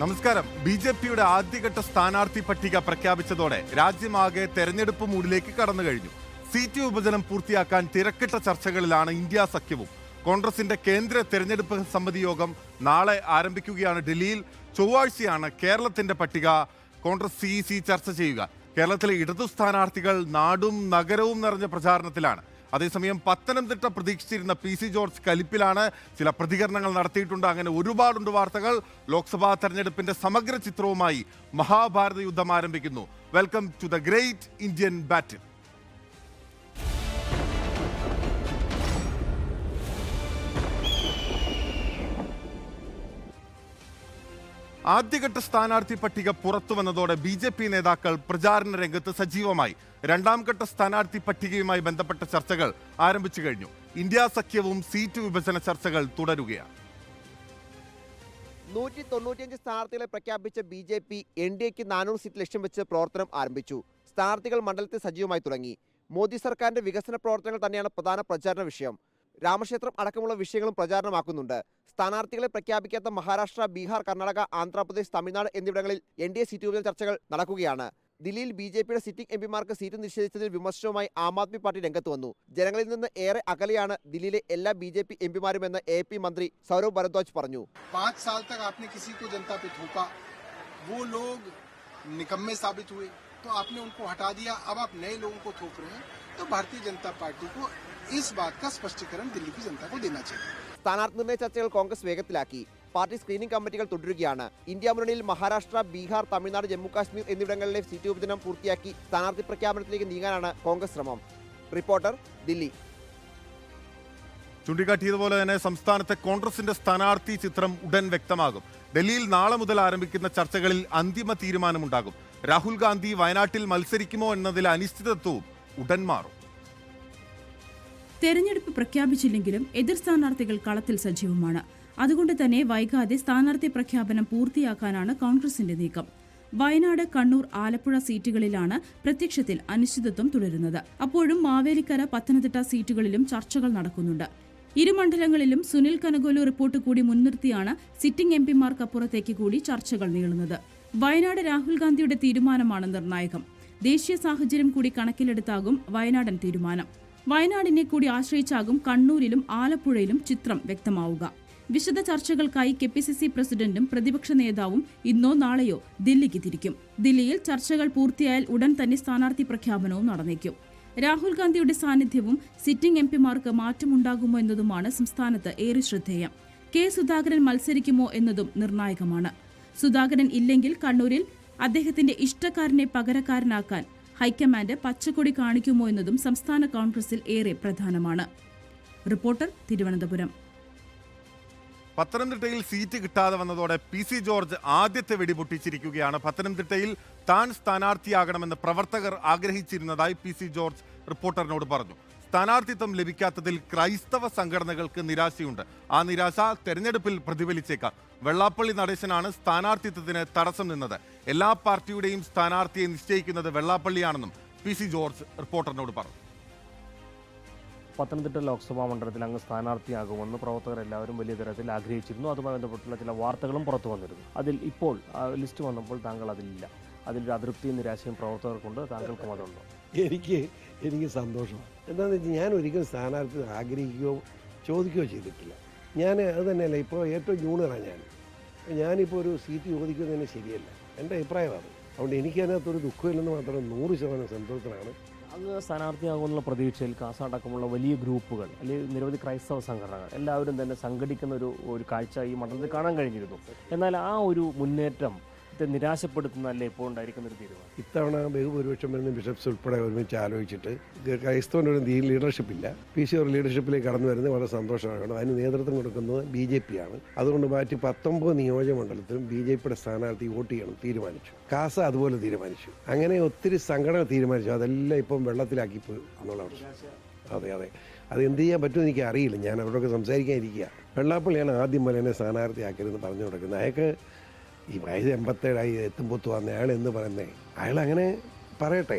നമസ്കാരം. ബി.ജെ.പിയുടെ ആദ്യഘട്ട സ്ഥാനാർത്ഥി പട്ടിക പ്രഖ്യാപിച്ചതോടെ രാജ്യമാകെ തെരഞ്ഞെടുപ്പ് മൂഡിലേക്ക് കടന്നു കഴിഞ്ഞു. സീറ്റ് വിഭജനം പൂർത്തിയാക്കാൻ തിരക്കിട്ട ചർച്ചകളിലാണ് ഇന്ത്യ സഖ്യവും. കോൺഗ്രസിന്റെ കേന്ദ്ര തെരഞ്ഞെടുപ്പ് സമിതി യോഗം നാളെ ആരംഭിക്കുകയാണ് ഡൽഹിയിൽ. ചൊവ്വാഴ്ചയാണ് കേരളത്തിന്റെ പട്ടിക കോൺഗ്രസ് CEC ചർച്ച ചെയ്യുക. കേരളത്തിലെ ഇടതു സ്ഥാനാർത്ഥികൾ നാടും നഗരവും നിറഞ്ഞ പ്രചാരണത്തിലാണ്. അതേസമയം പത്തനംതിട്ട പ്രതീക്ഷിച്ചിരുന്ന PC ജോർജ് കലിപ്പിലാണ്. ചില പ്രതികരണങ്ങൾ നടത്തിയിട്ടുണ്ട്. അങ്ങനെ ഒരുപാടുണ്ട് വാർത്തകൾ. ലോക്സഭാ തെരഞ്ഞെടുപ്പിന്റെ സമഗ്ര ചിത്രവുമായി മഹാഭാരത യുദ്ധം ആരംഭിക്കുന്നു. Welcome to the great Indian battle. ആദ്യഘട്ട സ്ഥാനാർത്ഥി പട്ടിക പുറത്തു വന്നതോടെ BJP നേതാക്കൾ പ്രചാരണ രംഗത്ത് സജീവമായി. രണ്ടാം ഘട്ട സ്ഥാനാർത്ഥി പട്ടികയുമായി ബന്ധപ്പെട്ട ചർച്ചകൾ ആരംഭിച്ചു കഴിഞ്ഞു. ഇന്ത്യ സഖ്യവും സീറ്റ് വിഭജന ചർച്ചകൾ തുടരുകയാണ്. 195 സ്ഥാനാർത്ഥികളെ പ്രഖ്യാപിച്ച BJP NDAക്ക് 400 സീറ്റ് ലക്ഷ്യം വെച്ച് പ്രവർത്തനം ആരംഭിച്ചു. സ്ഥാനാർത്ഥികൾ മണ്ഡലത്തിൽ സജീവമായി തുടങ്ങി. മോദി സർക്കാരിന്റെ വികസന പ്രവർത്തനങ്ങൾ തന്നെയാണ് പ്രധാന പ്രചാരണ വിഷയം. രാമക്ഷേത്രം അടക്കമുള്ള വിഷയങ്ങളും പ്രചാരണമാക്കുന്നുണ്ട്. സ്ഥാനാർത്ഥികളെ പ്രഖ്യാപിക്കാത്ത മഹാരാഷ്ട്ര, ബീഹാർ, കർണാടക, ആന്ധ്രാപ്രദേശ്, തമിഴ്നാട് എന്നിവിടങ്ങളിൽ NDA സീറ്റ് വിഭജന ചർച്ചകൾ നടക്കുകയാണ്. ദില്ലിയിൽ BJPയുടെ സിറ്റിംഗ് MPമാർക്ക് സീറ്റ് നിഷേധിച്ചതിൽ വിമർശനവുമായി ആം ആദ്മി പാർട്ടി രംഗത്ത് വന്നു. ജനങ്ങളിൽ നിന്ന് ഏറെ അകലെയാണ് ദില്ലിയിലെ എല്ലാ BJP MPമാരുമെന്ന് AP മന്ത്രി സൗരവ് ഭരദ്വാജ് പറഞ്ഞു. 5 साल तक आपने किसी को जनता पे थोपा, वो लोग निकम्मे साबित हुए, तो आपने उनको हटा दिया. अब आप नए लोगों को थोप रहे हैं. तो भारतीय जनता पार्टी को इस बात का स्पष्टीकरण दिल्ली की जनता को देना चाहिए. സ്ഥാനാർത്ഥി നിർണയ ചർച്ചകൾ കോൺഗ്രസ് വേഗത്തിലാക്കി. പാർട്ടി സ്ക്രീനിംഗ് കമ്മിറ്റികൾ തുടരുകയാണ്. ഇന്ത്യ മുന്നണിയിൽ മഹാരാഷ്ട്ര, ബീഹാർ, തമിഴ്നാട്, ജമ്മു കാശ്മീർ എന്നിവിടങ്ങളിലെ സീറ്റ് വിഭജനം പൂർത്തിയാക്കി സ്ഥാനാർത്ഥി പ്രഖ്യാപനത്തിലേക്ക് നീങ്ങാനാണ് കോൺഗ്രസ് ശ്രമം. റിപ്പോർട്ടർ, ദില്ലി. ചൂണ്ടിക്കാട്ടിയതുപോലെ തന്നെ സംസ്ഥാനത്തെ കോൺഗ്രസിന്റെ സ്ഥാനാർത്ഥി ചിത്രം ഉടൻ വ്യക്തമാകും. ഡൽഹിയിൽ നാളെ മുതൽ ആരംഭിക്കുന്ന ചർച്ചകളിൽ അന്തിമ തീരുമാനമുണ്ടാകും. രാഹുൽ ഗാന്ധി വയനാട്ടിൽ മത്സരിക്കുമോ എന്നതിൽ അനിശ്ചിതത്വവും ഉടൻ മാറും. തെരഞ്ഞെടുപ്പ് പ്രഖ്യാപിച്ചില്ലെങ്കിലും എതിർ സ്ഥാനാർത്ഥികൾ കളത്തിൽ സജീവമാണ്. അതുകൊണ്ട് തന്നെ വൈകാതെ സ്ഥാനാർത്ഥി പ്രഖ്യാപനം പൂർത്തിയാക്കാനാണ് കോൺഗ്രസിന്റെ നീക്കം. വയനാട്, കണ്ണൂർ, ആലപ്പുഴ സീറ്റുകളിലാണ് പ്രത്യക്ഷത്തിൽ അനിശ്ചിതത്വം തുടരുന്നത്. അപ്പോഴും മാവേലിക്കര, പത്തനംതിട്ട സീറ്റുകളിലും ചർച്ചകൾ നടക്കുന്നുണ്ട്. ഇരു മണ്ഡലങ്ങളിലും സുനിൽ കനകോലു റിപ്പോർട്ട് കൂടി മുൻനിർത്തിയാണ് സിറ്റിംഗ് MPമാർക്കപ്പുറത്തേക്ക് കൂടി ചർച്ചകൾ നീളുന്നത്. വയനാട് രാഹുൽ ഗാന്ധിയുടെ തീരുമാനമാണ് നിർണായകം. ദേശീയ സാഹചര്യം കൂടി കണക്കിലെടുത്താകും വയനാടൻ തീരുമാനം. വയനാടിനെ കൂടി ആശ്രയിച്ചാകും കണ്ണൂരിലും ആലപ്പുഴയിലും ചിത്രം വ്യക്തമാവുക. വിശദ ചർച്ചകൾക്കായി KPCC പ്രസിഡന്റും പ്രതിപക്ഷ നേതാവും ഇന്നോ നാളെയോ ദില്ലിക്ക് തിരിക്കും. ദില്ലിയിൽ ചർച്ചകൾ പൂർത്തിയായാൽ ഉടൻ തന്നെ സ്ഥാനാർത്ഥി പ്രഖ്യാപനവും നടന്നേക്കും. രാഹുൽ ഗാന്ധിയുടെ സാന്നിധ്യവും സിറ്റിംഗ് MPമാർക്ക് മാറ്റമുണ്ടാകുമോ എന്നതുമാണ് സംസ്ഥാനത്ത് ഏറെ ശ്രദ്ധേയം. K. സുധാകരൻ മത്സരിക്കുമോ എന്നതും നിർണായകമാണ്. സുധാകരൻ ഇല്ലെങ്കിൽ കണ്ണൂരിൽ അദ്ദേഹത്തിന്റെ ഇഷ്ടക്കാരനെ പകരക്കാരനാക്കാൻ ഹൈക്കമാൻഡ് പച്ചക്കൊടി കാണിക്കുമോ എന്നതും സംസ്ഥാന കോൺഗ്രസിൽ ഏറെ പ്രധാനമാണ്. റിപ്പോർട്ടർ, തിരുവനന്തപുരം. പത്തനംതിട്ടയിൽ സീറ്റ് കിട്ടാതെ വന്നതോടെ PC ജോർജ് ആദ്യത്തെ വെടിപൊട്ടിച്ചിരിക്കുകയാണ്. പത്തനംതിട്ടയിൽ താൻ സ്ഥാനാർത്ഥിയാകണമെന്ന് പ്രവർത്തകർ ആഗ്രഹിച്ചിരുന്നതായി PC ജോർജ് റിപ്പോർട്ടറിനോട് പറഞ്ഞു. സ്ഥാനാർത്ഥിത്വം ലഭിക്കാത്തതിൽ ക്രൈസ്തവ സംഘടനകൾക്ക് നിരാശയുണ്ട്. ആ നിരാശ തെരഞ്ഞെടുപ്പിൽ പ്രതിഫലിച്ചേക്കാം. വെള്ളാപ്പള്ളി നടേശനാണ് സ്ഥാനാർത്ഥിത്വത്തിന് തടസ്സം നിന്നത്. എല്ലാ പാർട്ടിയുടെയും സ്ഥാനാർത്ഥിയെ നിശ്ചയിക്കുന്നത് വെള്ളാപ്പള്ളിയാണെന്നും PC ജോർജ് റിപ്പോർട്ടറിനോട് പറഞ്ഞു. പത്തനംതിട്ട ലോക്സഭാ മണ്ഡലത്തിൽ അങ്ങ് സ്ഥാനാർത്ഥിയാകുമെന്ന് പ്രവർത്തകർ എല്ലാവരും വലിയ തരത്തിൽ ആഗ്രഹിച്ചിരുന്നു. അതുമായി ബന്ധപ്പെട്ടുള്ള ചില വാർത്തകളും പുറത്തു വന്നിരുന്നു. അതിൽ ഇപ്പോൾ ലിസ്റ്റ് വന്നപ്പോൾ താങ്കൾ അതിലില്ല. അതിലൊരു അതൃപ്തിയും നിരാശയും പ്രവർത്തകർക്കുണ്ട്. താങ്കൾക്കും അതുണ്ടോ? എനിക്ക് സന്തോഷമാണ്. എന്താണെന്ന് വെച്ചാൽ ഞാൻ ഒരിക്കലും സ്ഥാനാർത്ഥി ആഗ്രഹിക്കുകയോ ചോദിക്കുകയോ ചെയ്തിട്ടില്ല. ഞാൻ അത് തന്നെയല്ല, ഇപ്പോൾ ഏറ്റവും ജൂണിയറാണ് ഞാനിപ്പോൾ ഒരു സീറ്റ് ചോദിക്കുന്നത് തന്നെ ശരിയല്ല. എൻ്റെ അഭിപ്രായമാണ്. അതുകൊണ്ട് എനിക്കതിനകത്തൊരു ദുഃഖമില്ലെന്ന് മാത്രം 100% സന്തോഷത്തിലാണ്. അങ്ങ് സ്ഥാനാർത്ഥിയാകുമെന്നുള്ള പ്രതീക്ഷയിൽ കാസ അടക്കമുള്ള വലിയ ഗ്രൂപ്പുകൾ അല്ലെങ്കിൽ നിരവധി ക്രൈസ്തവ സംഘടനകൾ എല്ലാവരും തന്നെ സംഘടിക്കുന്ന ഒരു കാഴ്ച ഈ മണ്ഡലത്തിൽ കാണാൻ കഴിഞ്ഞിരുന്നു. എന്നാൽ ആ ഒരു മുന്നേറ്റം നിരാശപ്പെടുത്തുന്നതല്ലേ ഇപ്പോൾ ഉണ്ടായിരിക്കുന്ന ഒരു തീരുമാനം? ഇത്തവണ ബഹുഭൂരിപക്ഷം വരുന്ന ബിഷപ്സ് ഉൾപ്പെടെ ഒരുമിച്ച് ആലോചിച്ചിട്ട് ക്രൈസ്തവൻ്റെ ഒരു ലീഡർഷിപ്പില്ല. PC ഒരു ലീഡർഷിപ്പിലേക്ക് കടന്നു വരുന്നത് വളരെ സന്തോഷമാണ്. അതിന് നേതൃത്വം കൊടുക്കുന്നത് BJP ആണ്. അതുകൊണ്ട് മാറ്റി 19 നിയോജകമണ്ഡലത്തിലും BJPയുടെ സ്ഥാനാർത്ഥി വോട്ട് ചെയ്യണം തീരുമാനിച്ചു. കാസ അതുപോലെ തീരുമാനിച്ചു. അങ്ങനെ ഒത്തിരി സംഘടന തീരുമാനിച്ചു. അതെല്ലാം ഇപ്പം വെള്ളത്തിലാക്കി പോയി എന്നുള്ള പ്രശ്നം. അതെ, അത് എന്ത് ചെയ്യാൻ പറ്റുമെന്ന് എനിക്ക് അറിയില്ല. ഞാൻ അവരോടൊക്കെ സംസാരിക്കാനിരിക്കുക. വെള്ളാപ്പള്ളിയാണ് ആദ്യം പോലെ എന്നെ സ്ഥാനാർത്ഥിയാക്കരുതെന്ന് പറഞ്ഞു കൊടുക്കുന്നത്. അയാൾക്ക് ഈ വയസ്സ് 87 എത്തുമ്പോൾ വന്ന അയാൾ എന്ന് പറയുന്നേ, അയാളങ്ങനെ പറയട്ടെ.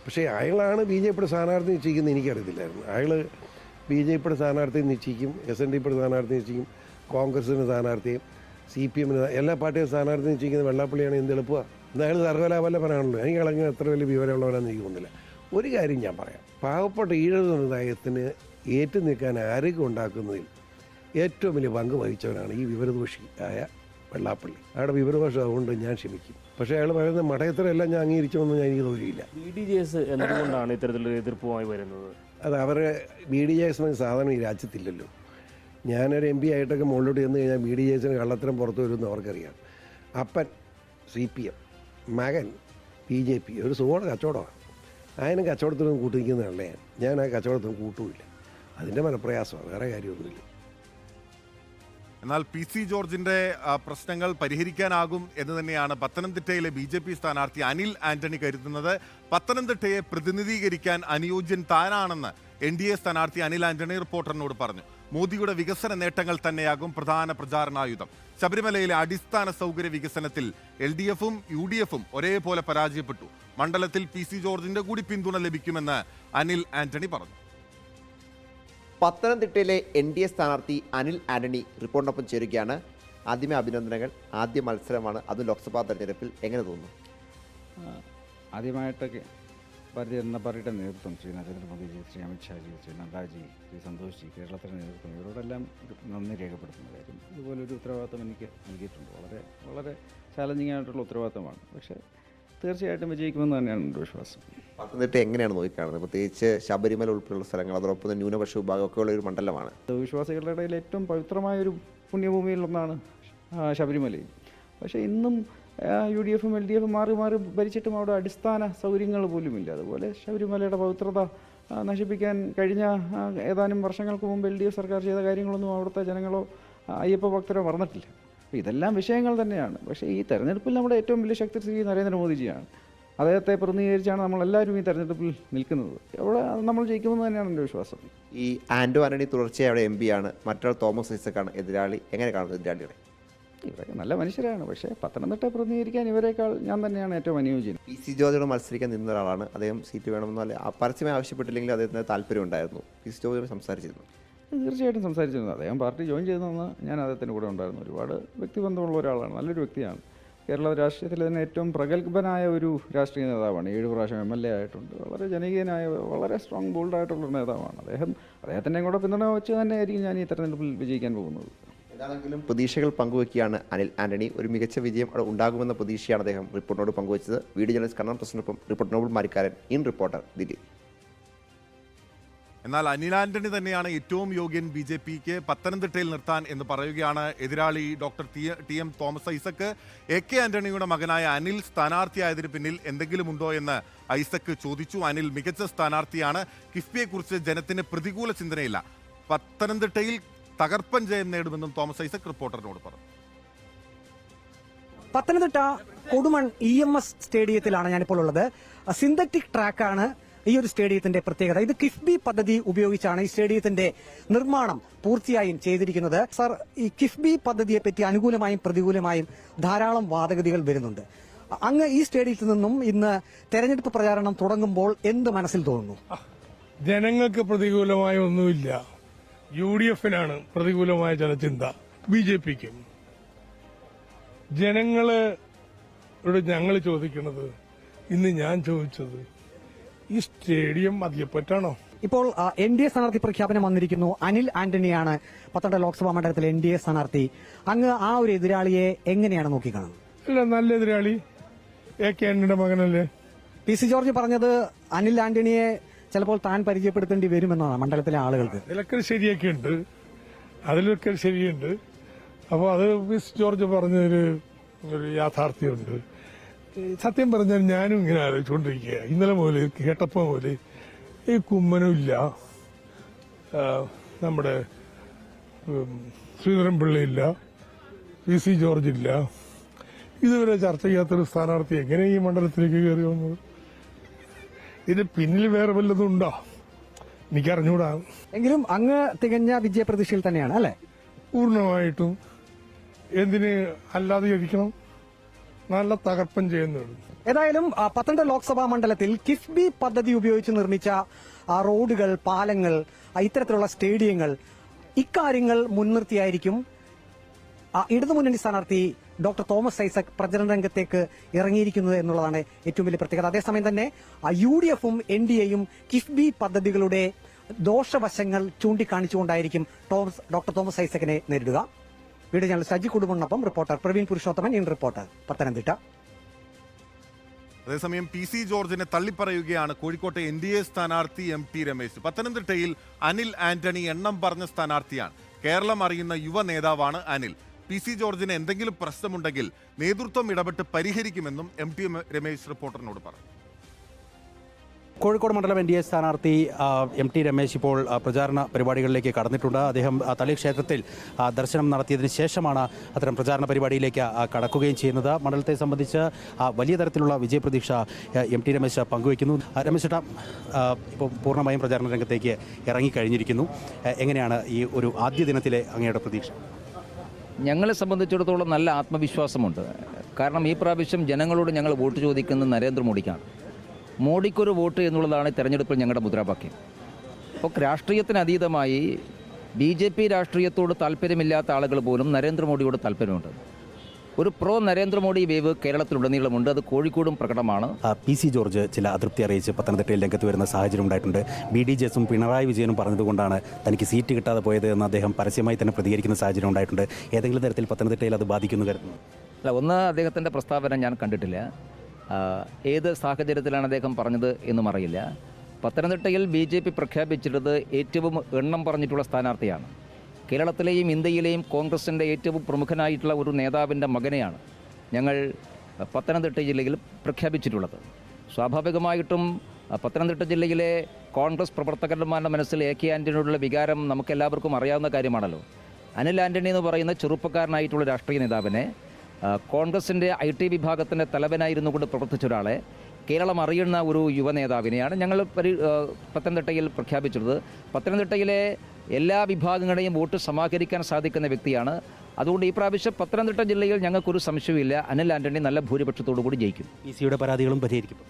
പക്ഷേ അയാളാണ് BJPയുടെ സ്ഥാനാർത്ഥി നിശ്ചയിക്കുന്നത് എനിക്കറിയത്തില്ലായിരുന്നു. അയാൾ BJPയുടെ സ്ഥാനാർത്ഥി നിശ്ചയിക്കും, SNDPയുടെ സ്ഥാനാർത്ഥി നിശ്ചയിക്കും, കോൺഗ്രസിൻ്റെ സ്ഥാനാർത്ഥിയും CPM എല്ലാ പാർട്ടിയും സ്ഥാനാർത്ഥി നിശ്ചയിക്കുന്ന വെള്ളാപ്പള്ളിയാണ് എന്ത് എളുപ്പമാണ്. എന്നാൽ സർവകലാപല്ല പറയാനുള്ളൂ. എനിക്ക് കളഞ്ഞ എത്ര വലിയ വിവരമുള്ളവരാണെന്ന് എനിക്ക് തോന്നുന്നില്ല. ഒരു കാര്യം ഞാൻ പറയാം, പാവപ്പെട്ട ഈഴവ സമുദായത്തിന് ഏറ്റു നിൽക്കാൻ ആരോഗ്യം ഉണ്ടാക്കുന്നതിൽ ഏറ്റവും വലിയ പങ്ക് വഹിച്ചവനാണ് ഈ വിവരദോഷിയായ വെള്ളാപ്പള്ളി. അയാളുടെ വിവരദോഷം അതുകൊണ്ട് ഞാൻ ക്ഷമിക്കും. പക്ഷേ അയാൾ പറയുന്ന മടയത്തരെല്ലാം ഞാൻ അംഗീകരിച്ചൊന്നും എനിക്ക് തോന്നിയില്ല. BDJS എന്തുകൊണ്ടാണ് ഇത്തരത്തിലൊരു എതിർപ്പുമായി വരുന്നത്? അത് അവരെ BDJS സാധാരണ ഈ രാജ്യത്തില്ലല്ലോ. ഞാനൊരു MP ആയിട്ടൊക്കെ മുകളിലോട്ട് ചെന്ന് കഴിഞ്ഞാൽ BDJSന് കള്ളത്തരം പുറത്തു വരുമെന്ന് അവർക്കറിയാം. അപ്പൻ CPM, മകൻ BJP, ഒരു സുഖമാണ് കച്ചവടമാണ്. അതിനും കച്ചവടത്തിനൊന്നും കൂട്ടിരിക്കുന്നതല്ലേ ഞാൻ ആ കച്ചവടത്തിനും കൂട്ടുമില്ല. അതിൻ്റെ മനപ്രയാസമാണ്, വേറെ കാര്യമൊന്നുമില്ല. എന്നാൽ PC ജോർജിന്റെ പ്രശ്നങ്ങൾ പരിഹരിക്കാനാകും എന്ന് തന്നെയാണ് പത്തനംതിട്ടയിലെ BJP സ്ഥാനാർത്ഥി അനിൽ ആന്റണി കരുതുന്നത്. പത്തനംതിട്ടയെ പ്രതിനിധീകരിക്കാൻ അനുയോജ്യൻ താനാണെന്ന് NDA സ്ഥാനാർത്ഥി അനിൽ ആന്റണി റിപ്പോർട്ടറിനോട് പറഞ്ഞു. മോദിയുടെ വികസന നേട്ടങ്ങൾ തന്നെയാകും പ്രധാന പ്രചാരണായുധം. ശബരിമലയിലെ അടിസ്ഥാന സൗകര്യ വികസനത്തിൽ LDFും UDFും ഒരേപോലെ പരാജയപ്പെട്ടു. മണ്ഡലത്തിൽ PC ജോർജിന്റെ കൂടി പിന്തുണ ലഭിക്കുമെന്ന് അനിൽ ആന്റണി പറഞ്ഞു. പത്തനംതിട്ടയിലെ NDA സ്ഥാനാർത്ഥി അനിൽ ആന്റണി റിപ്പോർട്ടിനൊപ്പം ചേരുകയാണ്. ആദ്യമേ അഭിനന്ദനങ്ങൾ. ആദ്യ മത്സരമാണ്, അതും ലോക്സഭാ തെരഞ്ഞെടുപ്പിൽ. എങ്ങനെ തോന്നുന്നു? ആദ്യമായിട്ടൊക്കെ ഭാരതീയ ജനതാ പാർട്ടിയുടെ നേതൃത്വം ശ്രീ നരേന്ദ്രമോദിജി, ശ്രീ അമിത്ഷാജി, ശ്രീ നഡ്ഡാജി, ശ്രീ സന്തോഷ് ജി, കേരളത്തിൻ്റെ നേതൃത്വം, ഇവരോടെല്ലാം നന്ദി രേഖപ്പെടുത്തുന്ന കാര്യം. ഇതുപോലൊരു ഉത്തരവാദിത്തം എനിക്ക് നൽകിയിട്ടുണ്ട്. വളരെ വളരെ ചാലഞ്ചിങ് ആയിട്ടുള്ള ഉത്തരവാദിത്തമാണ്. പക്ഷേ തീർച്ചയായിട്ടും വിജയിക്കുമെന്ന് തന്നെയാണ് എൻ്റെ വിശ്വാസം. പത്തനംതിട്ട എങ്ങനെയാണ് നോക്കിക്കാണുന്നത്? പ്രത്യേകിച്ച് ശബരിമല ഉൾപ്പെടെയുള്ള സ്ഥലങ്ങൾ, അതോടൊപ്പം തന്നെ ന്യൂനപക്ഷ വിഭാഗമൊക്കെ ഉള്ള ഒരു മണ്ഡലമാണ്. വിശ്വാസികളുടെ ഇടയിൽ ഏറ്റവും പവിത്രമായൊരു പുണ്യഭൂമിയിലൊന്നാണ് ശബരിമലയിൽ. പക്ഷേ ഇന്നും UDFും LDFും മാറി മാറി ഭരിച്ചിട്ടും അവിടെ അടിസ്ഥാന സൗകര്യങ്ങൾ പോലുമില്ല. അതുപോലെ ശബരിമലയുടെ പവിത്രത നശിപ്പിക്കാൻ കഴിഞ്ഞ ഏതാനും വർഷങ്ങൾക്ക് മുമ്പ് LDF സർക്കാർ ചെയ്ത കാര്യങ്ങളൊന്നും അവിടുത്തെ ജനങ്ങളോ അയ്യപ്പ ഭക്തരോ മറന്നിട്ടില്ല. അപ്പോൾ ഇതെല്ലാം വിഷയങ്ങൾ തന്നെയാണ്. പക്ഷേ ഈ തെരഞ്ഞെടുപ്പിൽ നമ്മുടെ ഏറ്റവും വലിയ ശക്തി ശ്രീ നരേന്ദ്രമോദിജിയാണ്. അദ്ദേഹത്തെ പ്രതിനിധീകരിച്ചാണ് നമ്മളെല്ലാവരും ഈ തെരഞ്ഞെടുപ്പിൽ നിൽക്കുന്നത്. അവിടെ നമ്മൾ ജയിക്കുമെന്ന് തന്നെയാണ് എൻ്റെ വിശ്വാസം. ഈ ആന്റോ ആന്റണി തുടർച്ചയായി അവിടെ MP ആണ്, മറ്റൊരാൾ തോമസ് ഐസക്കാണ് എതിരാളി. എങ്ങനെ കാണുന്നു എതിരാളികളെ? ഇവരൊക്കെ നല്ല മനുഷ്യരാണ്. പക്ഷേ പത്തനംതിട്ട പ്രതിനിധീകരിക്കാൻ ഇവരെക്കാൾ ഞാൻ തന്നെയാണ് ഏറ്റവും അനുയോജ്യൻ. PC ജോർജിനോട് മത്സരിക്കാൻ നിന്ന ഒരാളാണ്. അദ്ദേഹം സീറ്റ് വേണമെന്നല്ല പരസ്യമായി ആവശ്യപ്പെട്ടില്ലെങ്കിൽ അദ്ദേഹത്തിന് താല്പര്യം ഉണ്ടായിരുന്നു. PC ജോർജിനോട് സംസാരിച്ചിരുന്നു. തീർച്ചയായിട്ടും സംസാരിച്ചിരുന്നു. അദ്ദേഹം പാർട്ടി ജോയിൻ ചെയ്തതെന്ന് ഞാൻ അദ്ദേഹത്തിൻ്റെ കൂടെ ഉണ്ടായിരുന്നു. ഒരുപാട് വ്യക്തിബന്ധമുള്ള ഒരാളാണ്, നല്ലൊരു വ്യക്തിയാണ്. കേരള രാഷ്ട്രീയത്തിൽ തന്നെ ഏറ്റവും പ്രഗത്ഭനായ ഒരു രാഷ്ട്രീയ നേതാവാണ്. 7 പ്രാവശ്യം MLA ആയിട്ടുണ്ട്. വളരെ ജനകീയനായ, വളരെ സ്ട്രോങ് ബോൾഡായിട്ടുള്ളൊരു നേതാവാണ് അദ്ദേഹത്തിൻ്റെ കൂടെ പിന്തുണ വെച്ച് തന്നെയായിരിക്കും ഞാൻ ഈ തെരഞ്ഞെടുപ്പിൽ വിജയിക്കാൻ പോകുന്നത്. ഏതാണെങ്കിലും പ്രതീക്ഷകൾ പങ്കുവയ്ക്കുകയാണ് അനിൽ ആന്റണി. ഒരു മികച്ച വിജയം അവിടെ ഉണ്ടാകുമെന്ന പ്രതീക്ഷയാണ് അദ്ദേഹം റിപ്പോർട്ടിനോട് പങ്കുവച്ചത്. വീഡിയോ ജേർണലിസ്റ്റ് കണ്ണൻ പ്രസിനൊപ്പം reporter Noble Marikkaran, in reporter Delhi. എന്നാൽ അനിൽ ആന്റണി തന്നെയാണ് ഏറ്റവും യോഗ്യൻ BJPക്ക് പത്തനംതിട്ടയിൽ നിർത്താൻ എന്ന് പറയുകയാണ് എതിരാളി doctor TM Thomas Isaac. AK ആന്റണിയുടെ മകനായ അനിൽ സ്ഥാനാർത്ഥിയായതിന് പിന്നിൽ എന്തെങ്കിലും ഉണ്ടോ എന്ന് ഐസക്ക് ചോദിച്ചു. അനിൽ മികച്ച സ്ഥാനാർത്ഥിയാണ്. കിഫ്ബിയെക്കുറിച്ച് ജനത്തിന് പ്രതികൂല ചിന്തനയില്ല. പത്തനംതിട്ടയിൽ തകർപ്പൻ ജയം നേടുമെന്നും തോമസ് ഐസക് റിപ്പോർട്ടറിനോട് പറഞ്ഞു. പത്തനംതിട്ട കൊടുമൺ EMS സ്റ്റേഡിയത്തിലാണ് ഞാനിപ്പോൾ ഉള്ളത്. സിന്തറ്റിക് ട്രാക്കാണ് ഈ ഒരു സ്റ്റേഡിയത്തിന്റെ പ്രത്യേകത. ഇത് കിഫ്ബി പദ്ധതി ഉപയോഗിച്ചാണ് ഈ സ്റ്റേഡിയത്തിന്റെ നിർമ്മാണം പൂർത്തിയായും ചെയ്തിരിക്കുന്നത്. സർ, ഈ കിഫ്ബി പദ്ധതിയെ പറ്റി അനുകൂലമായും പ്രതികൂലമായും ധാരാളം വാദഗതികൾ വരുന്നുണ്ട്. അങ്ങ് ഈ സ്റ്റേഡിയത്തിൽ നിന്നും ഇന്ന് തെരഞ്ഞെടുപ്പ് പ്രചാരണം തുടങ്ങുമ്പോൾ എന്ത് മനസ്സിൽ തോന്നുന്നു? ജനങ്ങൾക്ക് പ്രതികൂലമായ ഒന്നുമില്ല. UDFനാണ് പ്രതികൂലമായ ചില ചിന്ത. BJPക്കും ജനങ്ങളോട് ഞങ്ങൾ ചോദിക്കുന്നത്, ഇന്ന് ഞാൻ ചോദിച്ചത്, ഈ സ്റ്റേഡിയം മതിയെപ്പറ്റാണോ? ഇപ്പോൾ NDA സ്ഥാനാർത്ഥി പ്രഖ്യാപനം വന്നിരിക്കുന്നു. അനിൽ ആന്റണിയാണ് പത്തനംതിട്ട ലോക്സഭാ മണ്ഡലത്തിലെ NDA സ്ഥാനാർത്ഥി. അങ്ങ് ആ ഒരു എതിരാളിയെ എങ്ങനെയാണ് നോക്കിക്കാണുന്നത്? അല്ല, നല്ല എതിരാളി AK ആന്റണിയുടെ മകനല്ലേ. PC ജോർജ് പറഞ്ഞത് അനിൽ ആന്റണിയെ ചിലപ്പോൾ താൻ പരിചയപ്പെടുത്തേണ്ടി വരുമെന്നാണ് മണ്ഡലത്തിലെ ആളുകൾക്ക്. അതിലൊക്കെ ശരിയൊക്കെ ഉണ്ട്, അതിലൊക്കെ ശരിയുണ്ട്. അപ്പോൾ അത് PC ജോർജ് പറഞ്ഞൊരു യാഥാർത്ഥ്യമുണ്ട്. സത്യം പറഞ്ഞാൽ ഞാനും ഇങ്ങനെ ആലോചിച്ചുകൊണ്ടിരിക്കുക. ഇന്നലെ മുതൽ കേട്ടപ്പോൾ മുതൽ ഈ കുമ്മനുമില്ല, നമ്മുടെ ശ്രീധരൻപിള്ളയില്ല, PC ജോർജ് ഇല്ല. ഇതുവരെ ചർച്ച ചെയ്യാത്തൊരു സ്ഥാനാർത്ഥി എങ്ങനെ ഈ മണ്ഡലത്തിലേക്ക് കയറി വന്നത്? ഇതിന് പിന്നിൽ വേറെ വല്ലതും ഉണ്ടോ? എനിക്കറിഞ്ഞൂടാ. എങ്കിലും അങ്ങ് തികഞ്ഞ വിജയപ്രതീക്ഷയിൽ തന്നെയാണ് അല്ലേ? പൂർണ്ണമായിട്ടും. എന്തിന് അല്ലാതെ ഇരിക്കണം? നല്ല തകർപ്പൻ ചെയ്യുന്നുണ്ട്. ഏതായാലും പത്തനംതിട്ട ലോക്സഭാ മണ്ഡലത്തിൽ കിഫ്ബി പദ്ധതി ഉപയോഗിച്ച് നിർമ്മിച്ച റോഡുകൾ, പാലങ്ങൾ, ഇത്തരത്തിലുള്ള സ്റ്റേഡിയങ്ങൾ, ഇക്കാര്യങ്ങൾ മുൻനിർത്തിയായിരിക്കും ഇടതുമുന്നണി സ്ഥാനാർത്ഥി ഡോക്ടർ തോമസ് ഐസക് പ്രചരണ രംഗത്തേക്ക് ഇറങ്ങിയിരിക്കുന്നത് എന്നുള്ളതാണ് ഏറ്റവും വലിയ പ്രത്യേകത. അതേസമയം തന്നെ UDFും NDAയും കിഫ്ബി പദ്ധതികളുടെ ദോഷവശങ്ങൾ ചൂണ്ടിക്കാണിച്ചുകൊണ്ടായിരിക്കും ഡോക്ടർ തോമസ് ഐസക്കിനെ നേരിടുക. വീഡിയോ ജേർണലിസ്റ്റ് സജി കുടുംബനൊപ്പം reporter Praveen Purushothaman, in reporter, Pathanamthitta. അതേസമയം PC ജോർജിനെ തള്ളിപ്പറയുകയാണ് കോഴിക്കോട്ടെ NDA സ്ഥാനാർത്ഥി MT രമേശ്. പത്തനംതിട്ടയിൽ അനിൽ ആന്റണി എണ്ണം പറഞ്ഞ സ്ഥാനാർത്ഥിയാണ്. കേരളം അറിയുന്ന യുവ നേതാവാണ് അനിൽ. PC ജോർജിന് എന്തെങ്കിലും പ്രശ്നമുണ്ടെങ്കിൽ നേതൃത്വം ഇടപെട്ട് പരിഹരിക്കുമെന്നും MT രമേശ് റിപ്പോർട്ടറിനോട് പറഞ്ഞു. കോഴിക്കോട് മണ്ഡലം NDA സ്ഥാനാർത്ഥി MT രമേശ് ഇപ്പോൾ പ്രചാരണ പരിപാടികളിലേക്ക് കടന്നിട്ടുണ്ട്. അദ്ദേഹം തളി ക്ഷേത്രത്തിൽ ദർശനം നടത്തിയതിന് ശേഷമാണ് അത്തരം പ്രചാരണ പരിപാടിയിലേക്ക് കടക്കുകയും ചെയ്യുന്നത്. മണ്ഡലത്തെ സംബന്ധിച്ച് വലിയ തരത്തിലുള്ള വിജയപ്രതീക്ഷ MT രമേശ് പങ്കുവയ്ക്കുന്നു. രമേശ് ചേട്ടാ, ഇപ്പോൾ പൂർണ്ണമായും പ്രചാരണ രംഗത്തേക്ക് ഇറങ്ങിക്കഴിഞ്ഞിരിക്കുന്നു. എങ്ങനെയാണ് ഈ ഒരു ആദ്യ ദിനത്തിലെ അങ്ങയുടെ പ്രതീക്ഷ? ഞങ്ങളെ സംബന്ധിച്ചിടത്തോളം നല്ല ആത്മവിശ്വാസമുണ്ട്. കാരണം ഈ പ്രാവശ്യം ജനങ്ങളോട് ഞങ്ങൾ വോട്ട് ചോദിക്കുന്നത് നരേന്ദ്രമോദിക്കാണ്. മോഡിക്കൊരു വോട്ട് എന്നുള്ളതാണ് തെരഞ്ഞെടുപ്പിൽ ഞങ്ങളുടെ മുദ്രാവാക്യം. അപ്പോൾ രാഷ്ട്രീയത്തിന് അതീതമായി BJP രാഷ്ട്രീയത്തോട് താല്പര്യമില്ലാത്ത ആളുകൾ പോലും നരേന്ദ്രമോദിയോട് താല്പര്യമുണ്ട്. ഒരു പ്രോ നരേന്ദ്രമോദി വേവ് കേരളത്തിലുടനീളമുണ്ട്. അത് കോഴിക്കോടും പ്രകടമാണ്. PC ജോർജ് ചില അതൃപ്തി അറിയിച്ച് പത്തനംതിട്ടയിൽ രംഗത്ത് വരുന്ന സാഹചര്യം ഉണ്ടായിട്ടുണ്ട്. BDJസും പിണറായി വിജയനും പറഞ്ഞതുകൊണ്ടാണ് തനിക്ക് സീറ്റ് കിട്ടാതെ പോയത് എന്ന് അദ്ദേഹം പരസ്യമായി തന്നെ പ്രതികരിക്കുന്ന സാഹചര്യം ഉണ്ടായിട്ടുണ്ട്. ഏതെങ്കിലും തരത്തിൽ പത്തനംതിട്ടയിൽ അത് ബാധിക്കുന്നു കരുതുന്നു? അല്ല, ഒന്ന് അദ്ദേഹത്തിൻ്റെ പ്രസ്താവന ഞാൻ കണ്ടിട്ടില്ല. ഏത് സാഹചര്യത്തിലാണ് അദ്ദേഹം പറഞ്ഞത് എന്നും അറിയില്ല. പത്തനംതിട്ടയിൽ BJP പ്രഖ്യാപിച്ചിട്ടത് ഏറ്റവും എണ്ണം പറഞ്ഞിട്ടുള്ള സ്ഥാനാർത്ഥിയാണ്. കേരളത്തിലെയും ഇന്ത്യയിലെയും കോൺഗ്രസിൻ്റെ ഏറ്റവും പ്രമുഖനായിട്ടുള്ള ഒരു നേതാവിൻ്റെ മകനെയാണ് ഞങ്ങൾ പത്തനംതിട്ട ജില്ലയിൽ പ്രഖ്യാപിച്ചിട്ടുള്ളത്. സ്വാഭാവികമായിട്ടും പത്തനംതിട്ട ജില്ലയിലെ കോൺഗ്രസ് പ്രവർത്തകന്മാരുടെ മനസ്സിൽ AK ആൻ്റണിയോടുള്ള വികാരം നമുക്കെല്ലാവർക്കും അറിയാവുന്ന കാര്യമാണല്ലോ. അനിൽ ആൻ്റണി എന്ന് പറയുന്ന ചെറുപ്പക്കാരനായിട്ടുള്ള രാഷ്ട്രീയ നേതാവിനെ കോൺഗ്രസിൻ്റെ IT വിഭാഗത്തിൻ്റെ തലവനായിരുന്നു കൊണ്ട് പ്രവർത്തിച്ച ഒരാളെ കേരളം അറിയുന്ന ഒരു യുവ നേതാവിനെയാണ് ഞങ്ങൾ പത്തനംതിട്ടയിൽ പ്രഖ്യാപിച്ചത്. പത്തനംതിട്ടയിലെ എല്ലാ വിഭാഗങ്ങളെയും വോട്ട് സമാഹരിക്കാൻ സാധിക്കുന്ന വ്യക്തിയാണ്. അതുകൊണ്ട് ഈ പ്രാവശ്യം പത്തനംതിട്ട ജില്ലയിൽ ഞങ്ങൾക്കൊരു സംശയമില്ല, അനിൽ ആൻ്റണി നല്ല ഭൂരിപക്ഷത്തോടു കൂടി ജയിക്കും. PCയുടെ പരാതികളും പരിഹരിക്കും.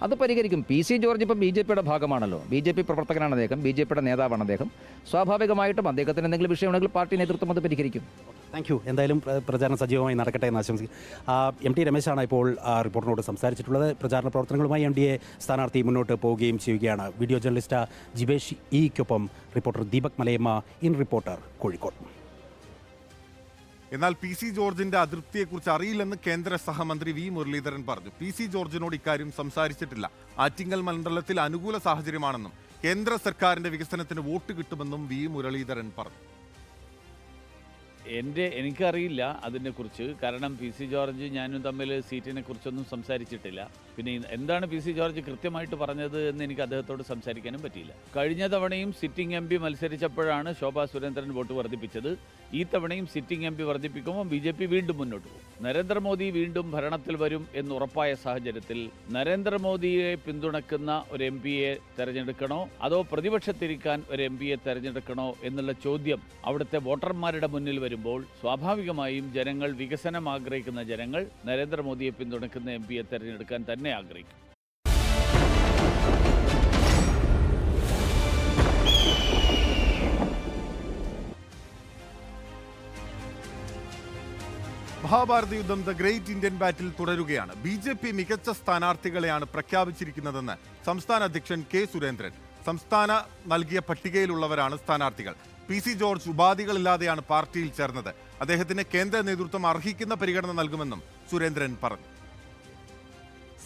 അത് പരിഹരിക്കും. PC ജോർജ് ഇപ്പം BJPയുടെ ഭാഗമാണല്ലോ. BJP പ്രവർത്തകനാണ് അദ്ദേഹം, BJPയുടെ നേതാവാണ് അദ്ദേഹം. സ്വാഭാവികമായിട്ടും അദ്ദേഹത്തിന് എന്തെങ്കിലും വിഷയമുണ്ടെങ്കിൽ പാർട്ടി നേതൃത്വം അത് പരിഹരിക്കും. Thank you. എന്തായാലും പ്രചാരണം സജീവമായി നടക്കട്ടെ എന്ന് ആശംസിക്കും. MT രമേശാണ് ഇപ്പോൾ റിപ്പോർട്ടറിനോട് സംസാരിച്ചിട്ടുള്ളത്. പ്രചാരണ പ്രവർത്തനങ്ങളുമായി NDA സ്ഥാനാർത്ഥി മുന്നോട്ട് പോവുകയും ചെയ്യുകയാണ്. വീഡിയോ ജേർണലിസ്റ്റ് ജിബേഷ് ഇക്കൊപ്പം reporter Deepak Malayamma, in reporter, Kozhikode. എന്നാൽ PC ജോർജിന്റെ അതൃപ്തിയെക്കുറിച്ച് അറിയില്ലെന്ന് കേന്ദ്ര സഹമന്ത്രി V മുരളീധരൻ പറഞ്ഞു. PC ജോർജിനോട് ഇക്കാര്യം സംസാരിച്ചിട്ടില്ല. ആറ്റിങ്ങൽ മണ്ഡലത്തിൽ അനുകൂല സാഹചര്യമാണെന്നും കേന്ദ്ര സർക്കാരിന്റെ വികസനത്തിന് വോട്ട് കിട്ടുമെന്നും V മുരളീധരൻ പറഞ്ഞു. എനിക്കറിയില്ല അതിനെക്കുറിച്ച്. കാരണം PC ജോർജ് ഞാനും തമ്മിൽ സീറ്റിനെ കുറിച്ചൊന്നും സംസാരിച്ചിട്ടില്ല. പിന്നെ എന്താണ് PC ജോർജ് കൃത്യമായിട്ട് പറഞ്ഞത് എന്ന് എനിക്ക് അദ്ദേഹത്തോട് സംസാരിക്കാനും പറ്റിയില്ല. കഴിഞ്ഞ തവണയും സിറ്റിംഗ് MP മത്സരിച്ചപ്പോഴാണ് ശോഭാ സുരേന്ദ്രൻ വോട്ട് വർദ്ധിപ്പിച്ചത്. ഈ തവണയും സിറ്റിംഗ് MP വർദ്ധിപ്പിക്കുമ്പോൾ BJP വീണ്ടും മുന്നോട്ട് പോകും. നരേന്ദ്രമോദി വീണ്ടും ഭരണത്തിൽ വരും എന്നുറപ്പായ സാഹചര്യത്തിൽ നരേന്ദ്രമോദിയെ പിന്തുണക്കുന്ന ഒരു MPയെ തെരഞ്ഞെടുക്കണോ അതോ പ്രതിപക്ഷത്തിരിക്കാൻ ഒരു MPയെ തെരഞ്ഞെടുക്കണോ എന്നുള്ള ചോദ്യം അവിടുത്തെ വോട്ടർമാരുടെ മുന്നിൽ വരുമ്പോൾ സ്വാഭാവികമായും ജനങ്ങൾ, വികസനം ആഗ്രഹിക്കുന്ന ജനങ്ങൾ നരേന്ദ്രമോദിയെ പിന്തുണക്കുന്ന MPയെ തെരഞ്ഞെടുക്കാൻ തന്നെ ആഗ്രഹിക്കും. മഹാഭാരത യുദ്ധം ദ ഗ്രേറ്റ് ഇന്ത്യൻ ബാറ്റിൽ തുടരുകയാണ്. BJP മികച്ച സ്ഥാനാർത്ഥികളെയാണ് പ്രഖ്യാപിച്ചിരിക്കുന്നതെന്ന് സംസ്ഥാന അധ്യക്ഷൻ K സുരേന്ദ്രൻ. സംസ്ഥാന നൽകിയ പട്ടികയിലുള്ളവരാണ് സ്ഥാനാർത്ഥികൾ. PC ജോർജ് ഉപാധികളില്ലാതെയാണ് പാർട്ടിയിൽ ചേർന്നത്. അദ്ദേഹത്തിന് കേന്ദ്ര നേതൃത്വം അർഹിക്കുന്ന പരിഗണന നൽകുമെന്നും സുരേന്ദ്രൻ പറഞ്ഞു.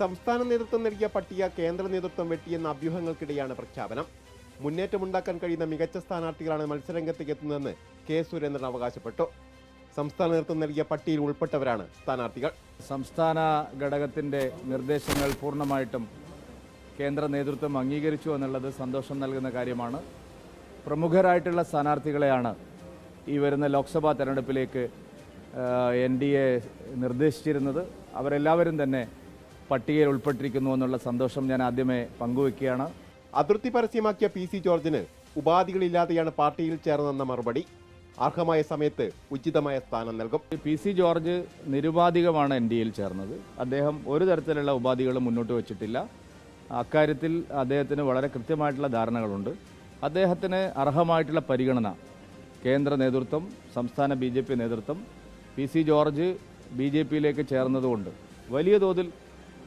സംസ്ഥാന നേതൃത്വം നൽകിയ പട്ടിക കേന്ദ്ര നേതൃത്വം വെട്ടിയെന്ന അഭ്യൂഹങ്ങൾക്കിടെയാണ് പ്രഖ്യാപനം. മുന്നേറ്റമുണ്ടാക്കാൻ കഴിയുന്ന മികച്ച സ്ഥാനാർത്ഥികളാണ് മത്സരരംഗത്തേക്ക് എത്തുന്നതെന്ന് K സുരേന്ദ്രൻ അവകാശപ്പെട്ടു. സംസ്ഥാന നേതൃത്വം നൽകിയ പട്ടികയിൽ ഉൾപ്പെട്ടവരാണ് സ്ഥാനാർത്ഥികൾ. സംസ്ഥാന ഘടകത്തിൻ്റെ നിർദ്ദേശങ്ങൾ പൂർണ്ണമായിട്ടും കേന്ദ്ര നേതൃത്വം അംഗീകരിച്ചു എന്നുള്ളത് സന്തോഷം നൽകുന്ന കാര്യമാണ്. പ്രമുഖരായിട്ടുള്ള സ്ഥാനാർത്ഥികളെയാണ് ഈ വരുന്ന ലോക്സഭാ തെരഞ്ഞെടുപ്പിലേക്ക് NDA നിർദ്ദേശിച്ചിരുന്നത്. അവരെല്ലാവരും തന്നെ പട്ടികയിൽ ഉൾപ്പെട്ടിരിക്കുന്നു എന്നുള്ള സന്തോഷം ഞാൻ ആദ്യമേ പങ്കുവയ്ക്കുകയാണ്. അതിർത്തി പരസ്യമാക്കിയ PC ജോർജിന് ഉപാധികളില്ലാതെയാണ് പാർട്ടിയിൽ ചേർന്നതെന്ന മറുപടി. അർഹമായ സമയത്ത് ഉചിതമായ സ്ഥാനം നൽകും. PC ജോർജ് നിരുപാധികമാണ് NDAയിൽ ചേർന്നത്. അദ്ദേഹം ഒരു തരത്തിലുള്ള ഉപാധികളും മുന്നോട്ട് വച്ചിട്ടില്ല. അക്കാര്യത്തിൽ അദ്ദേഹത്തിന് വളരെ കൃത്യമായിട്ടുള്ള ധാരണകളുണ്ട്. അദ്ദേഹത്തിന് അർഹമായിട്ടുള്ള പരിഗണന കേന്ദ്ര നേതൃത്വം, സംസ്ഥാന BJP നേതൃത്വം PC ജോർജ് BJPയിലേക്ക് ചേർന്നതുകൊണ്ട് വലിയ തോതിൽ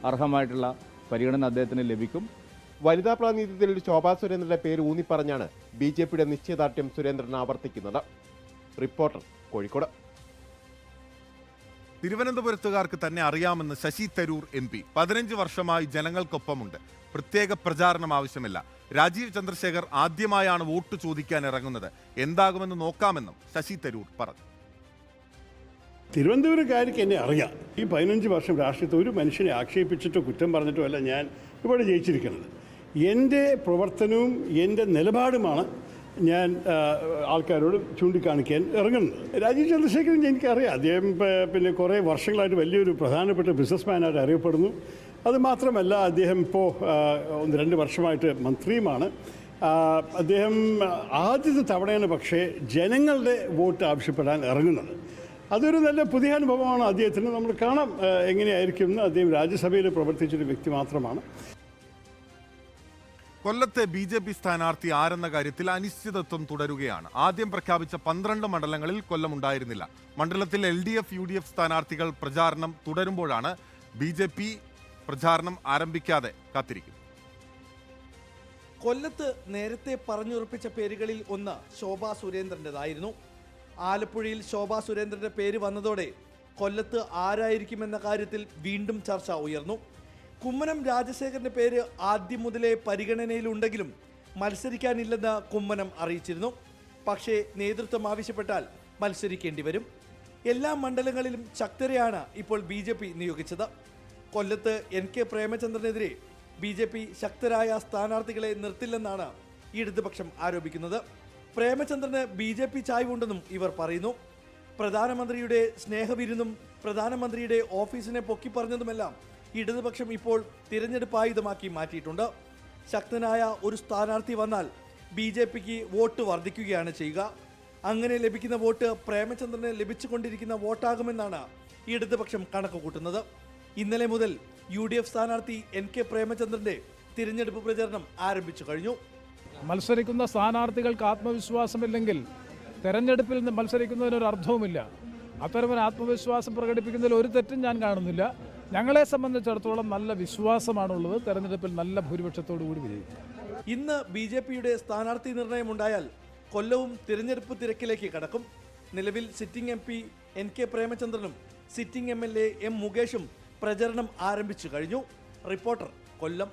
അർഹമായിട്ടുള്ള പരിഗണന അദ്ദേഹത്തിന് ലഭിക്കും. വനിതാ പ്രാതിനിധ്യത്തിൽ ശോഭാ സുരേന്ദ്രന്റെ പേര് ഊന്നിപ്പറഞ്ഞാണ് BJPയുടെ നിശ്ചയദാർഢ്യം സുരേന്ദ്രൻ ആവർത്തിക്കുന്നത്. റിപ്പോർട്ടർ, കോഴിക്കോട്. തിരുവനന്തപുരത്തുകാർക്ക് തന്നെ അറിയാമെന്ന് ശശി തരൂർ MP 15 വർഷമായി ജനങ്ങൾക്കൊപ്പമുണ്ട്. പ്രത്യേക പ്രചാരണം ആവശ്യമില്ല. രാജീവ് ചന്ദ്രശേഖർ ആദ്യമായാണ് വോട്ട് ചോദിക്കാൻ ഇറങ്ങുന്നത്. എന്താകുമെന്ന് നോക്കാമെന്നും ശശി തരൂർ പറഞ്ഞു. തിരുവനന്തപുരക്കാർക്ക് എന്നെ അറിയാം. ഈ 15 വർഷം രാഷ്ട്രീയത്തിൽ ഒരു മനുഷ്യനെ ആക്ഷേപിച്ചിട്ടോ കുറ്റം പറഞ്ഞിട്ടോ അല്ല ഞാൻ ഇവിടെ ജയിച്ചിരിക്കുന്നത്. എൻ്റെ പ്രവർത്തനവും എൻ്റെ നിലപാടുമാണ് ഞാൻ ആൾക്കാരോട് ചൂണ്ടിക്കാണിക്കാൻ ഇറങ്ങുന്നത്. രാജീവ് ചന്ദ്രശേഖരൻ എനിക്കറിയാം. അദ്ദേഹം പിന്നെ കുറേ വർഷങ്ങളായിട്ട് വലിയൊരു പ്രധാനപ്പെട്ട ബിസിനസ്മാനായിട്ട് അറിയപ്പെടുന്നു. അതുമാത്രമല്ല, അദ്ദേഹം ഇപ്പോൾ 1-2 വർഷമായിട്ട് മന്ത്രിയുമാണ്. അദ്ദേഹം ആദ്യത്തെ തവണയാണ് പക്ഷേ ജനങ്ങളുടെ വോട്ട് ആവശ്യപ്പെടാൻ ഇറങ്ങുന്നത്. അതൊരു നല്ല പുതിയ അനുഭവമാണ് അദ്ദേഹത്തിന്. നമ്മൾ കാണാം എങ്ങനെയായിരിക്കും എന്ന്. അദ്ദേഹം രാജ്യസഭയിൽ പ്രവർത്തിച്ചൊരു വ്യക്തി മാത്രമാണ്. കൊല്ലത്തെ BJP സ്ഥാനാർത്ഥി ആരെന്ന കാര്യത്തിൽ അനിശ്ചിതത്വം തുടരുകയാണ്. ആദ്യം പ്രഖ്യാപിച്ച 12 മണ്ഡലങ്ങളിൽ കൊല്ലം ഉണ്ടായിരുന്നില്ല. മണ്ഡലത്തിൽ LDF, UDF സ്ഥാനാർത്ഥികൾ പ്രചാരണം തുടരുമ്പോഴാണ് BJP പ്രചാരണം ആരംഭിക്കാതെ കാത്തിരിക്കും. കൊല്ലത്ത് നേരത്തെ പറഞ്ഞുറപ്പിച്ച പേരുകളിൽ ഒന്ന് ശോഭാ സുരേന്ദ്രൻ്റെതായിരുന്നു. ആലപ്പുഴയിൽ ശോഭാ സുരേന്ദ്രന്റെ പേര് വന്നതോടെ കൊല്ലത്ത് ആരായിരിക്കുമെന്ന കാര്യത്തിൽ വീണ്ടും ചർച്ച ഉയർന്നു. കുമ്മനം രാജശേഖരന്റെ പേര് ആദ്യം മുതലേ പരിഗണനയിലുണ്ടെങ്കിലും മത്സരിക്കാനില്ലെന്ന് കുമ്മനം അറിയിച്ചിരുന്നു. പക്ഷേ നേതൃത്വം ആവശ്യപ്പെട്ടാൽ മത്സരിക്കേണ്ടി വരും. എല്ലാ മണ്ഡലങ്ങളിലും ശക്തരെയാണ് ഇപ്പോൾ BJP നിയോഗിച്ചത്. കൊല്ലത്ത് NK പ്രേമചന്ദ്രനെതിരെ BJP ശക്തരായ സ്ഥാനാർത്ഥികളെ നിർത്തില്ലെന്നാണ് ഇടതുപക്ഷം ആരോപിക്കുന്നത്. പ്രേമചന്ദ്രന് BJP ചായ്വുണ്ടെന്നും ഇവർ പറയുന്നു. പ്രധാനമന്ത്രിയുടെ സ്നേഹവിരുന്നും പ്രധാനമന്ത്രിയുടെ ഓഫീസിനെ പൊക്കിപ്പറഞ്ഞതുമെല്ലാം ഇടതുപക്ഷം ഇപ്പോൾ തിരഞ്ഞെടുപ്പ് ആയുധമാക്കി മാറ്റിയിട്ടുണ്ട്. ശക്തനായ ഒരു സ്ഥാനാർത്ഥി വന്നാൽ BJPക്ക് വോട്ട് വർദ്ധിക്കുകയാണ് ചെയ്യുക. അങ്ങനെ ലഭിക്കുന്ന വോട്ട് പ്രേമചന്ദ്രന് ലഭിച്ചുകൊണ്ടിരിക്കുന്ന വോട്ടാകുമെന്നാണ് ഇടതുപക്ഷം കണക്ക് കൂട്ടുന്നത്. ഇന്നലെ മുതൽ UDF സ്ഥാനാർത്ഥി NK പ്രേമചന്ദ്രന്റെ തിരഞ്ഞെടുപ്പ് പ്രചരണം ആരംഭിച്ചു കഴിഞ്ഞു. മത്സരിക്കുന്ന സ്ഥാനാർത്ഥികൾക്ക് ആത്മവിശ്വാസമില്ലെങ്കിൽ തെരഞ്ഞെടുപ്പിൽ നിന്ന് മത്സരിക്കുന്നതിനൊരു അർത്ഥവുമില്ല. അത്തരമൊരു ആത്മവിശ്വാസം പ്രകടിപ്പിക്കുന്നതിൽ ഒരു തെറ്റും ഞാൻ കാണുന്നില്ല. ഞങ്ങളെ സംബന്ധിച്ചിടത്തോളം നല്ല വിശ്വാസമാണുള്ളത്. തെരഞ്ഞെടുപ്പിൽ നല്ല ഭൂരിപക്ഷത്തോടു കൂടി വിജയിക്കും. ഇന്ന് BJPയുടെ സ്ഥാനാർത്ഥി നിർണയമുണ്ടായാൽ കൊല്ലവും തിരഞ്ഞെടുപ്പ് തിരക്കിലേക്ക് കടക്കും. നിലവിൽ സിറ്റിംഗ് MP NK പ്രേമചന്ദ്രനും സിറ്റിംഗ് MLA M മുകേഷും പ്രചരണം ആരംഭിച്ചു കഴിഞ്ഞു. റിപ്പോർട്ടർ, കൊല്ലം.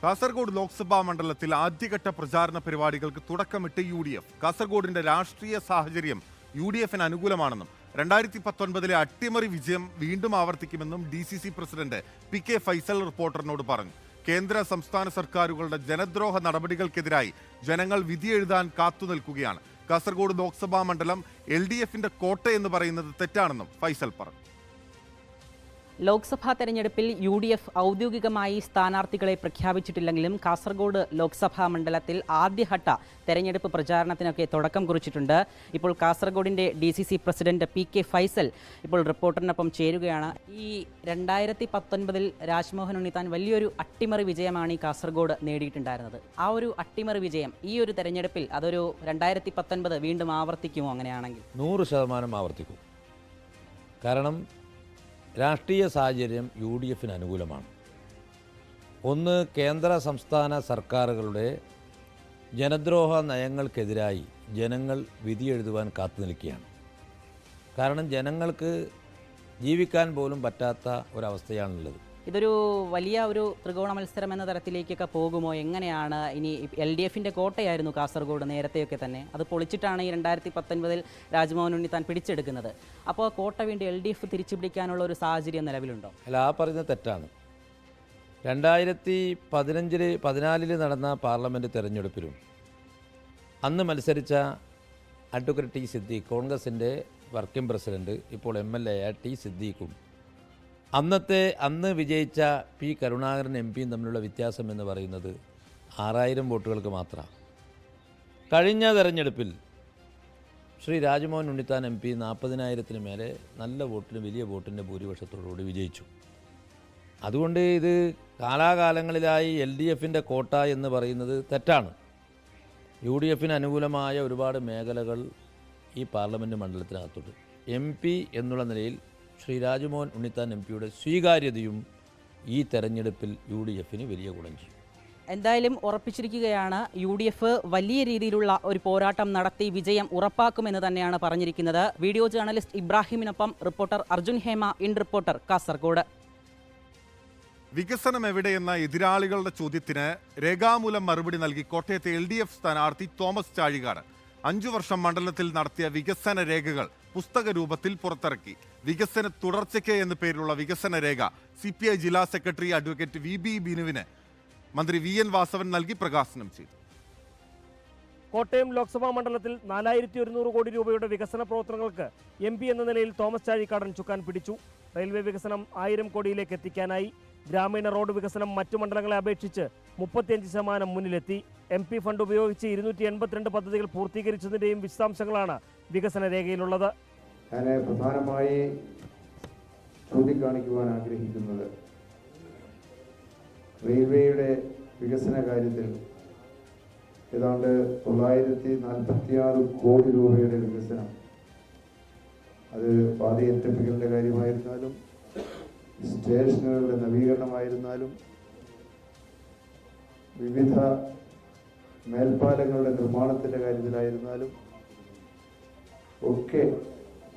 കാസർഗോഡ് ലോക്സഭാ മണ്ഡലത്തിൽ ആദ്യഘട്ട പ്രചാരണ പരിപാടികൾക്ക് തുടക്കമിട്ട് UDF. കാസർഗോഡിന്റെ രാഷ്ട്രീയ സാഹചര്യം UDFന് അനുകൂലമാണെന്നും 2019 അട്ടിമറി വിജയം വീണ്ടും ആവർത്തിക്കുമെന്നും DCC പ്രസിഡന്റ് PK ഫൈസൽ റിപ്പോർട്ടറിനോട് പറഞ്ഞു. കേന്ദ്ര സംസ്ഥാന സർക്കാരുകളുടെ ജനദ്രോഹ നടപടികൾക്കെതിരായി ജനങ്ങൾ വിധിയെഴുതാൻ കാത്തുനിൽക്കുകയാണ്. കാസർഗോഡ് ലോക്സഭാ മണ്ഡലം LDFന്റെ കോട്ടയെന്ന് പറയുന്നത് തെറ്റാണെന്നും ഫൈസൽ പറഞ്ഞു. ലോക്സഭാ തെരഞ്ഞെടുപ്പിൽ UDF ഔദ്യോഗികമായി സ്ഥാനാർത്ഥികളെ പ്രഖ്യാപിച്ചിട്ടില്ലെങ്കിലും കാസർഗോഡ് ലോക്സഭാ മണ്ഡലത്തിൽ ആദ്യഘട്ട തെരഞ്ഞെടുപ്പ് പ്രചാരണത്തിനൊക്കെ തുടക്കം കുറിച്ചിട്ടുണ്ട്. ഇപ്പോൾ കാസർഗോഡിൻ്റെ DCC പ്രസിഡന്റ് PK ഫൈസൽ ഇപ്പോൾ റിപ്പോർട്ടറിനൊപ്പം ചേരുകയാണ്. ഈ 2019 രാജ്മോഹൻ ഉണ്ണിത്താൻ വലിയൊരു അട്ടിമറി വിജയമാണ് ഈ കാസർഗോഡ് നേടിയിട്ടുണ്ടായിരുന്നത്. ആ ഒരു അട്ടിമറി വിജയം ഈ ഒരു തെരഞ്ഞെടുപ്പിൽ അതൊരു 2019 വീണ്ടും ആവർത്തിക്കുമോ? അങ്ങനെയാണെങ്കിൽ 100% ആവർത്തിക്കും. കാരണം രാഷ്ട്രീയ സാഹചര്യം UDFന് അനുകൂലമാണ്. ഒന്ന്, കേന്ദ്ര സംസ്ഥാന സർക്കാരുകളുടെ ജനദ്രോഹ നയങ്ങൾക്കെതിരായി ജനങ്ങൾ വിധിയെഴുതുവാൻ കാത്തു നിൽക്കുകയാണ്. കാരണം ജനങ്ങൾക്ക് ജീവിക്കാൻ പോലും പറ്റാത്ത ഒരവസ്ഥയാണുള്ളത്. ഇതൊരു വലിയ ഒരു ത്രികോണ മത്സരം എന്ന തരത്തിലേക്കൊക്കെ പോകുമോ? എങ്ങനെയാണ് ഇനി? LDFന്റെ കോട്ടയായിരുന്നു കാസർഗോഡ് നേരത്തെയൊക്കെ തന്നെ. അത് പൊളിച്ചിട്ടാണ് ഈ 2019 രാജ്മോഹൻ ഉണ്ണിത്താൻ പിടിച്ചെടുക്കുന്നത്. അപ്പോൾ കോട്ട വീണ്ടും LDF തിരിച്ചു പിടിക്കാനുള്ള ഒരു സാഹചര്യം നിലവിലുണ്ടോ? അല്ല, ആ പറയുന്നത് തെറ്റാണ്. 2014 നടന്ന പാർലമെൻറ്റ് തെരഞ്ഞെടുപ്പിലും അന്ന് മത്സരിച്ച അഡ്വക്കേറ്റ് T സിദ്ദീഖ്, കോൺഗ്രസിൻ്റെ വർക്കിംഗ് പ്രസിഡന്റ്, ഇപ്പോൾ MLA ആയ T സിദ്ദീഖും അന്ന് വിജയിച്ച P കരുണാകരൻ MPയും തമ്മിലുള്ള വ്യത്യാസം എന്ന് പറയുന്നത് 6000 വോട്ടുകൾക്ക് മാത്രമാണ്. കഴിഞ്ഞ തെരഞ്ഞെടുപ്പിൽ ശ്രീ രാജ്മോഹൻ ഉണ്ണിത്താൻ MP 40,000-ന് മേലെ നല്ല വോട്ടിന്, വലിയ വോട്ടിൻ്റെ ഭൂരിപക്ഷത്തോടുകൂടി വിജയിച്ചു. അതുകൊണ്ട് ഇത് കാലാകാലങ്ങളിലായി LDFൻ്റെ കോട്ട എന്ന് പറയുന്നത് തെറ്റാണ്. UDF അനുകൂലമായ ഒരുപാട് മേഖലകൾ ഈ പാർലമെൻറ്റ് മണ്ഡലത്തിനകത്തുണ്ട്. MP എന്നുള്ള നിലയിൽ ശ്രീ രാജ്മോഹൻ ഉണ്ണിത്താൻ MPയുടെ സ്വീകാര്യതയും ഈ തെരഞ്ഞെടുപ്പിൽ UDF വലിയ ഗുണം ചെയ്യും. എന്തായാലും ഉറപ്പിച്ചിരിക്കുകയാണ് UDF വലിയ രീതിയിലുള്ള ഒരു പോരാട്ടം നടത്തി വിജയം ഉറപ്പാക്കുമെന്ന് തന്നെയാണ് പറഞ്ഞിരിക്കുന്നത്. വീഡിയോ ജേർണലിസ്റ്റ് ഇബ്രാഹിമിനൊപ്പം reporter Arjun Hema, in reporter, Kasaragod. വികസനം എവിടെയെന്ന എതിരാളികളുടെ ചോദ്യത്തിന് രേഖാമൂലം മറുപടി നൽകി കോട്ടയത്തെ LDF സ്ഥാനാർത്ഥി തോമസ് ചാഴികാടൻ 5 വർഷം മണ്ഡലത്തിൽ നടത്തിയ വികസന രേഖകൾ പുസ്തക രൂപത്തിൽ പുറത്തിറക്കി. വികസന തുടർച്ചയ്ക്ക് എന്ന പേരിലുള്ള വികസന രേഖ CPI ജില്ലാ സെക്രട്ടറി അഡ്വക്കേറ്റ് VB ബിനുവിന് മന്ത്രി VN വാസവൻ നൽകി പ്രകാശനം ചെയ്തു. കോട്ടയം ലോക്സഭാ മണ്ഡലത്തിൽ 4100 കോടി രൂപയുടെ വികസന പ്രവർത്തനങ്ങൾക്ക് MP എന്ന നിലയിൽ തോമസ് ചാഴികാടൻ ചുക്കാൻ പിടിച്ചു. റെയിൽവേ വികസനം 1000 കോടിയിലേക്ക് എത്തിക്കാനായി. ഗ്രാമീണ റോഡ് വികസനം മറ്റു മണ്ഡലങ്ങളെ അപേക്ഷിച്ച് 35% മുന്നിലെത്തി. MP ഫണ്ട് ഉപയോഗിച്ച് 282 പദ്ധതികൾ പൂർത്തീകരിച്ചതിന്റെയും വിശദാംശങ്ങളാണ് വികസന രേഖയിലുള്ളത്. ഞാൻ പ്രധാനമായി ചൂണ്ടിക്കാണിക്കുവാൻ ആഗ്രഹിക്കുന്നത് റെയിൽവേയുടെ വികസന കാര്യത്തിൽ ഏതാണ്ട് 946 കോടി രൂപയുടെ വികസനം, അത് പാതയറ്റപ്പിക്കലിൻ്റെ കാര്യമായിരുന്നാലും സ്റ്റേഷനുകളുടെ നവീകരണമായിരുന്നാലും വിവിധ മേൽപ്പാലങ്ങളുടെ നിർമ്മാണത്തിൻ്റെ കാര്യത്തിലായിരുന്നാലും ഒക്കെ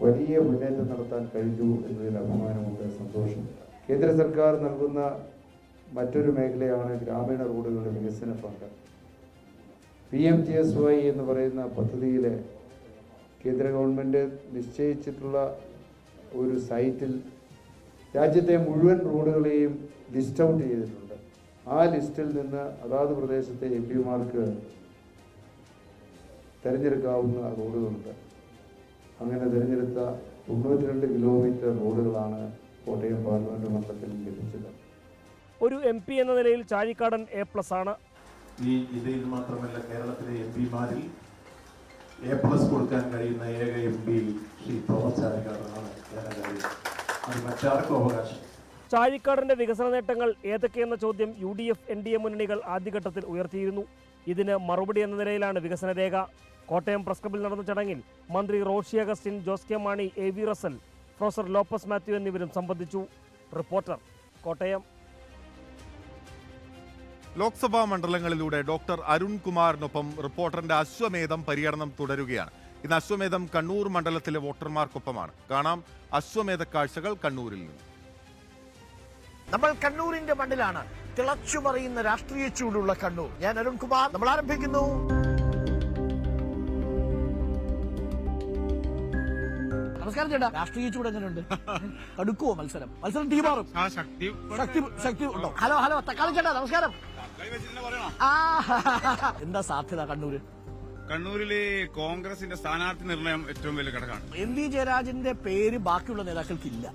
വലിയ മുന്നേറ്റം നടത്താൻ കഴിഞ്ഞു എന്നതിൽ അഭിമാനമുണ്ട്, സന്തോഷം. കേന്ദ്ര സർക്കാർ നൽകുന്ന മറ്റൊരു മേഖലയാണ് ഗ്രാമീണ റോഡുകളുടെ വികസന ഫണ്ട്. PMGSY എന്ന് പറയുന്ന പദ്ധതിയിലെ കേന്ദ്ര ഗവൺമെൻറ് നിശ്ചയിച്ചിട്ടുള്ള ഒരു സൈറ്റിൽ രാജ്യത്തെ മുഴുവൻ റോഡുകളെയും ലിസ്റ്റ് ഔട്ട് ചെയ്തിട്ടുണ്ട്. ആ ലിസ്റ്റിൽ നിന്ന് അതാത് പ്രദേശത്തെ MPമാർക്ക് തിരഞ്ഞെടുക്കാവുന്ന റോഡുകളുണ്ട്. അങ്ങനെ തിരഞ്ഞെടുത്ത 92 കിലോമീറ്റർ റോഡുകളാണ് കോട്ടയം പാർലമെന്റ് മണ്ഡലത്തിൽ ലഭിച്ചത്. ഒരു MP എന്ന നിലയിൽ ചാഴികാടൻ A+ ആണ്. ഈ ജില്ലയിൽ മാത്രമല്ല കേരളത്തിലെ MPമാരിൽ A+ കൊടുക്കാൻ കഴിയുന്ന ഏക MP ശ്രീ തോമസ് ചാഴികാടനാണ്. അത് മറ്റാർക്കും അവകാശം. ചാഴിക്കാടന്റെ വികസന നേട്ടങ്ങൾ ഏതൊക്കെയെന്ന ചോദ്യം UDF NDA മുന്നണികൾ ആദ്യഘട്ടത്തിൽ ഉയർത്തിയിരുന്നു. ഇതിന് മറുപടി എന്ന നിലയിലാണ് വികസന രേഖ. കോട്ടയം പ്രസ് ക്ലബിൽ നടന്ന ചടങ്ങിൽ മന്ത്രി റോഷി അഗസ്റ്റിൻ, ജോസ് കെ മാണി, AV റസൽ, പ്രൊഫസർ ലോപ്പസ് മാത്യു എന്നിവരും സംബന്ധിച്ചു. റിപ്പോർട്ടർ, കോട്ടയം. ലോക്സഭാ മണ്ഡലങ്ങളിലൂടെ ഡോക്ടർ അരുൺകുമാറിനൊപ്പം റിപ്പോർട്ടറിന്റെ അശ്വമേധം പര്യടനം തുടരുകയാണ്. ഇന്ന് അശ്വമേധം കണ്ണൂർ മണ്ഡലത്തിലെ വോട്ടർമാർക്കൊപ്പമാണ്. കാണാം അശ്വമേധ കാഴ്ചകൾ കണ്ണൂരിൽ നിന്ന്. നമ്മൾ കണ്ണൂരിന്റെ മണ്ണിലാണ്. തിളച്ചുമറിയുന്ന രാഷ്ട്രീയ ചൂടുള്ള കണ്ണൂർ. ഞാൻ അരുൺകുമാർ. നമ്മൾ ആരംഭിക്കുന്നു. നമസ്കാരം ചേട്ടാ. രാഷ്ട്രീയ ചൂട് എങ്ങനെയുണ്ട്? കടുക്കുവോ മത്സരം? മത്സരം തീമാറും. ശക്തി ഉണ്ടോ? ഹലോ തക്കാളി ചേട്ടാ, നമസ്കാരം. എന്താ സാധ്യത കണ്ണൂര്? കണ്ണൂരിലെ കോൺഗ്രസിന്റെ സ്ഥാനാർത്ഥി നിർണയം ഏറ്റവും വലിയ ഘടകമാണ്. MV ജയരാജന്റെ പേര് ബാക്കിയുള്ള നേതാക്കൾക്കില്ല.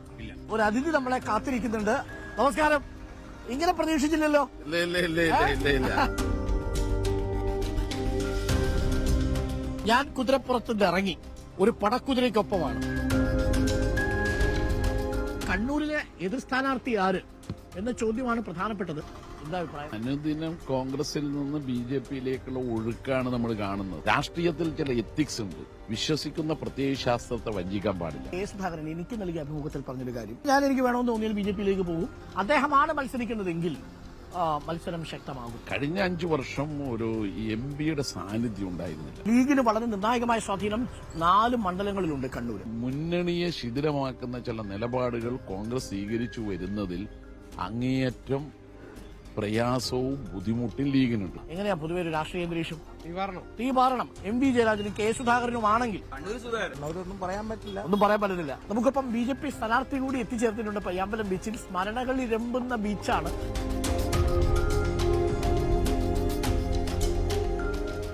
ഒരു അതിഥി നമ്മളെ കാത്തിരിക്കുന്നുണ്ട്. നമസ്കാരം. ഇങ്ങനെ പ്രതീക്ഷിച്ചില്ലല്ലോ. ഞാൻ കുതിരപ്പുറത്തുനിന്ന് ഇറങ്ങി. ഒരു പടക്കുതിരയ്ക്കൊപ്പമാണ്. കണ്ണൂരിലെ എതിർ സ്ഥാനാർത്ഥി ആര് എന്ന ചോദ്യമാണ് പ്രധാനപ്പെട്ടത്. എന്താ അഭിപ്രായം? അനുദിനം കോൺഗ്രസിൽ നിന്ന് BJPയിലേക്കുള്ള ഒഴുക്കാണ് നമ്മൾ കാണുന്നത്. രാഷ്ട്രീയത്തിൽ ചില എത്തിക്സ് ഉണ്ട്. വിശ്വസിക്കുന്ന പ്രത്യയശാസ്ത്രത്തെ വഞ്ചിക്കാൻ പാടില്ല. സുധാകരൻ എനിക്ക് നൽകിയ അഭിമുഖത്തിൽ പറഞ്ഞൊരു കാര്യം, എനിക്ക് വേണമെന്ന് തോന്നിയാൽ BJPയിലേക്ക് പോകും. അദ്ദേഹമാണ് മത്സരിക്കുന്നതെങ്കിൽ മത്സരം ശക്തമാകും. കഴിഞ്ഞ 5 വർഷം ഒരു MPയുടെ സാന്നിധ്യം ഉണ്ടായിരുന്നില്ല. ലീഗിന് വളരെ നിർണായകമായ സ്വാധീനം 4 മണ്ഡലങ്ങളിലുണ്ട് കണ്ണൂർ. മുന്നണിയെ ശിഥിലമാക്കുന്ന ചില നിലപാടുകൾ കോൺഗ്രസ് സ്വീകരിച്ചു വരുന്നതിൽ അങ്ങേയറ്റം പ്രയാസവും ബുദ്ധിമുട്ടും ലീഗിനുണ്ട്. എങ്ങനെയാ പൊതുവെ ഒരു രാഷ്ട്രീയ അന്തരീക്ഷം? തീപാറണം. MV ജയരാജനും K സുധാകരനും ആണെങ്കിൽ ഒന്നും പറയാൻ പറ്റില്ല. നമുക്കൊപ്പം BJP സ്ഥാനാർത്ഥി കൂടി എത്തിച്ചേർത്തിട്ടുണ്ട്. പയ്യാമ്പലം ബീച്ചിൽ സ്മരണകൾ ഇരമ്പുന്ന ബീച്ചാണ്.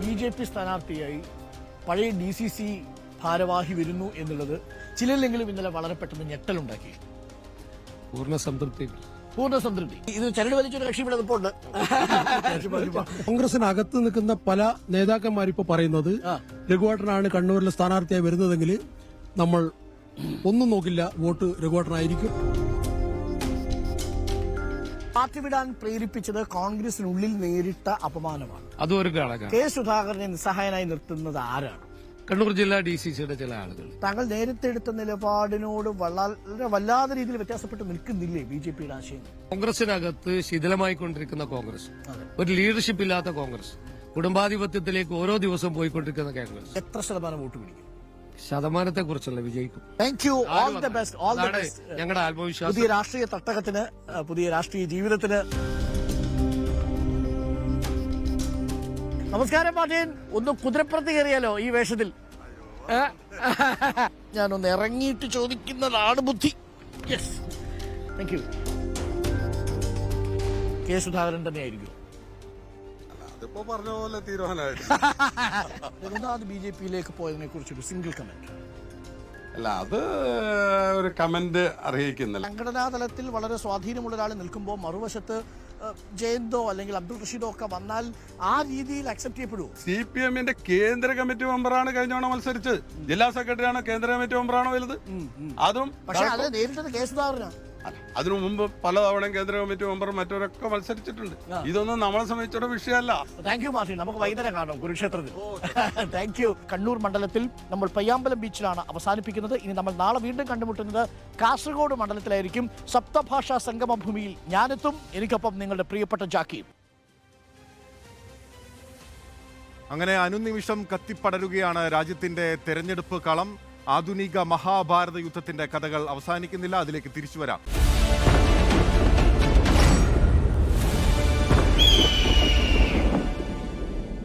BJP സ്ഥാനാർത്ഥിയായി പഴയ DCC ഭാരവാഹി വരുന്നു എന്നുള്ളത് ചിലരിലെങ്കിലും ഇന്നലെ വളരെ പെട്ടെന്ന് ഞെട്ടലുണ്ടാക്കി. പൂർണ്ണ സംതൃപ്തി. ഇത് ചരട് വലിച്ചൊരു കക്ഷി ഇവിടെ നിൽപ്പുണ്ട്. കോൺഗ്രസിനകത്ത് നിൽക്കുന്ന പല നേതാക്കന്മാരിപ്പോ പറയുന്നത് രഘുവേട്ടനാണ് കണ്ണൂരിലെ സ്ഥാനാർത്ഥിയായി വരുന്നതെങ്കിൽ നമ്മൾ ഒന്നും നോക്കില്ല, വോട്ട് രഘുവേട്ടനായിരിക്കും. പാർട്ടി വിടാൻ പ്രേരിപ്പിച്ചത് കോൺഗ്രസിനുള്ളിൽ നേരിട്ട അപമാനമാണ്. അതും ഒരു ഘടകം. കെ സുധാകരനെ നിസ്സഹായനായി നിർത്തുന്നത് ആരാണ്? കണ്ണൂർ ജില്ലാ DCCയുടെ ചില ആളുകൾ. താങ്കൾ നേരത്തെ എടുത്ത നിലപാടിനോട് വളരെ വല്ലാതെ രീതിയിൽ വ്യത്യാസപ്പെട്ട് നിൽക്കുന്നില്ലേ BJPയുടെ ആശയം? കോൺഗ്രസിനകത്ത് ശിഥിലമായിക്കൊണ്ടിരിക്കുന്ന കോൺഗ്രസ്, ഒരു ലീഡർഷിപ്പ് ഇല്ലാത്ത കോൺഗ്രസ്, കുടുംബാധിപത്യത്തിലേക്ക് ഓരോ ദിവസവും പോയിക്കൊണ്ടിരിക്കുന്ന കോൺഗ്രസ് എത്ര ശതമാനം വോട്ട് പിടിക്കും? ശതമാനത്തെ കുറിച്ചുള്ള വിജയിക്കും. Thank you. All the best. All the best. ഞങ്ങളുടെ ആത്മവിശ്വാസം. പുതിയ രാഷ്ട്രീയ തട്ടകത്തിന്, പുതിയ രാഷ്ട്രീയ ജീവിതത്തിന്. നമസ്കാരം മാർട്ടിൻ. ഒന്ന് കുതിരപ്പുറത്ത് കയറിയാലോ ഈ വേഷത്തിൽ? ഞാനൊന്ന് ഇറങ്ങിയിട്ട് ചോദിക്കുന്നതാണ് ബുദ്ധി. Yes, thank you. K Sudhakaran തന്നെയായിരിക്കും. അതിപ്പോ പറഞ്ഞ പോലെ തീരുമാനമായിട്ട് രഘുനാഥ് BJPയിലേക്ക് പോയതിനെ കുറിച്ചൊരു സിംഗിൾ കമന്റ്. അല്ല, അത് ഒരു കമന്റ് അറിയിക്കുന്നില്ല. സംഘടനാ തലത്തിൽ വളരെ സ്വാധീനമുള്ള ഒരാൾ നിൽക്കുമ്പോൾ മറുവശത്ത് ജയന്തോ അല്ലെങ്കിൽ അബ്ദുൾ റഷീദോ ഒക്കെ വന്നാൽ ആ രീതിയിൽ അക്സെപ്റ്റ് ചെയ്യപ്പെടുമോ? CPM-ന്റെ കേന്ദ്ര കമ്മിറ്റി മെമ്പറാണ് കഴിഞ്ഞ തവണ മത്സരിച്ചത്. ജില്ലാ സെക്രട്ടറിയാണ് കേന്ദ്ര കമ്മിറ്റി മെമ്പറാണോ വലുത്? അതും പക്ഷേ അത് നേരിട്ടത് കെ സുധാകരനാണ്. അതിനു മുമ്പ് പലതവണ കേന്ദ്ര കമ്മിറ്റി മെമ്പർ മറ്റവരൊക്കെ മത്സരിച്ചിട്ടുണ്ട്. ഇതൊന്നും നമ്മളെ സംബന്ധിച്ചുള്ള വിഷയമല്ല. Thank you Martin. നമുക്ക് വൈകുന്നേരം കാണാം കുരുക്ഷേത്രത്തിൽ. Thank you. കണ്ണൂർ മണ്ഡലത്തിൽ നമ്മൾ പയ്യാമ്പലം ബീച്ചിലാണ് അവസാനിപ്പിക്കുന്നത്. ഇനി നമ്മൾ നാളെ വീണ്ടും കണ്ടുമുട്ടുന്നത് കാസർഗോഡ് മണ്ഡലത്തിലായിരിക്കും. സപ്തഭാഷാ സംഗമഭൂമിയിൽ ഞാനെത്തും. എനിക്കൊപ്പം നിങ്ങളുടെ പ്രിയപ്പെട്ട ജാക്കിയും. അങ്ങനെ അനുനിമിഷം കത്തിപ്പടരുകയാണ് രാജ്യത്തിന്റെ തെരഞ്ഞെടുപ്പ് കളം. ആധുനിക മഹാഭാരത യുദ്ധത്തിന്റെ കഥകൾ അവസാനിക്കുന്നില്ല. അതിലേക്ക് തിരിച്ചു വരാം.